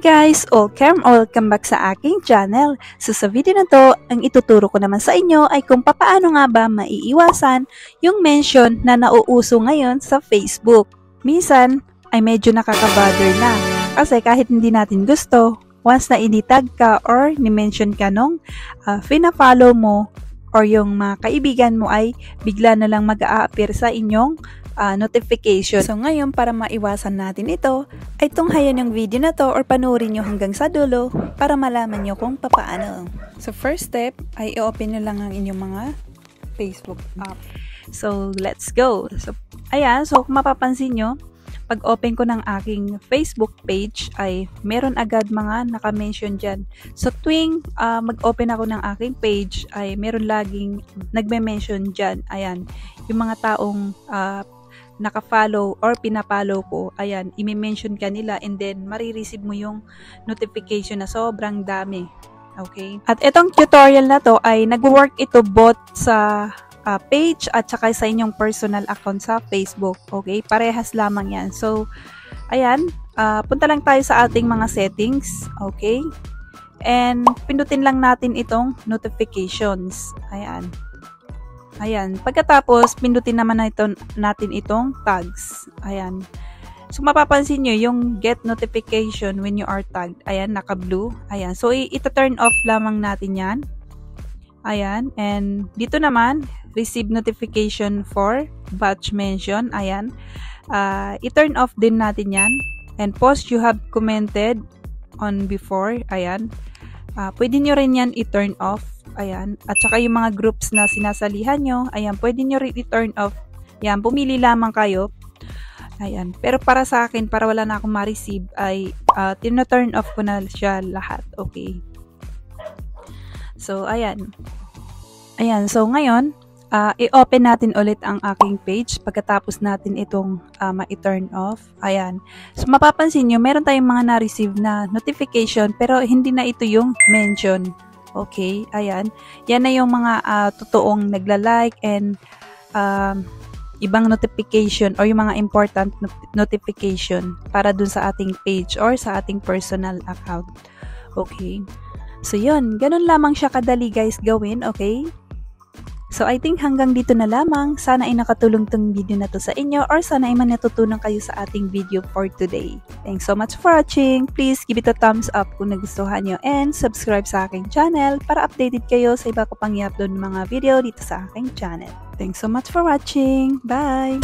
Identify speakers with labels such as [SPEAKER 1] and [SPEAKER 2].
[SPEAKER 1] guys! Welcome back sa aking channel. So sa video na to, ang ituturo ko naman sa inyo ay kung paano nga ba maiiwasan yung mention na nauuso ngayon sa Facebook. Minsan ay medyo nakaka-bother na kasi kahit hindi natin gusto, once na initag ka or ni-mention ka nung fina-follow mo or yung mga kaibigan mo ay bigla na lang mag-a-appear sa inyong notification. So ngayon, para maiwasan natin ito, ay tunghayan yung video na to or panoorin nyo hanggang sa dulo para malaman nyo kung paano. So first step ay i-open nyo lang ang inyong mga Facebook app. So let's go. So ayan, so kung mapapansin nyo, pag open ko ng aking Facebook page ay meron agad mga naka-mention dyan. So tuwing mag-open ako ng aking page ay meron laging nagme-mention dyan. Ayan, yung mga taong naka-follow or pinapollow ko, ayan, i-mention ka nila and then marireceive mo yung notification na sobrang dami. Okay? At itong tutorial na to ay nag-work ito both sa page at saka sa inyong personal account sa Facebook. Okay? Parehas lamang yan. So, ayan, punta lang tayo sa ating mga settings. Okay? And pindutin lang natin itong notifications. Ayan. Ayan. Pagkatapos, pindutin naman natin itong tags. Ayan. So, mapapansin nyo yung get notification when you are tagged. Ayan, naka-blue. Ayan. So, ita-turn off lamang natin yan. Ayan. And dito naman, receive notification for batch mention. Ayan. I-turn off din natin yan. And post you have commented on before. Ayan. Pwede nyo rin yan i-turn off. Ayan. At saka yung mga groups na sinasalihan nyo, ayan, pwede nyo rin i-turn off. Ayan, pumili lamang kayo. Ayan. Pero para sa akin, para wala na akong ma-receive, ay tina-turn off ko na siya lahat. Okay. So, ayan. Ayan. So, ngayon, i-open natin ulit ang aking page pagkatapos natin itong ma-turn off. Ayan. So, mapapansin nyo, meron tayong mga na-receive na notification pero hindi na ito yung mention. Okay, ayan. Yan na yung mga totoong nagla-like and ibang notification or yung mga important notification para dun sa ating page or sa ating personal account. Okay. So, yun. Ganun lamang siya kadali guys gawin. Okay. So, I think hanggang dito na lamang. Sana ay nakatulong tong video na to sa inyo or sana ay natutunan kayo sa ating video for today. Thanks so much for watching. Please give it a thumbs up kung nagustuhan nyo and subscribe sa aking channel para updated kayo sa iba ko pang i-upload mga video dito sa aking channel. Thanks so much for watching. Bye!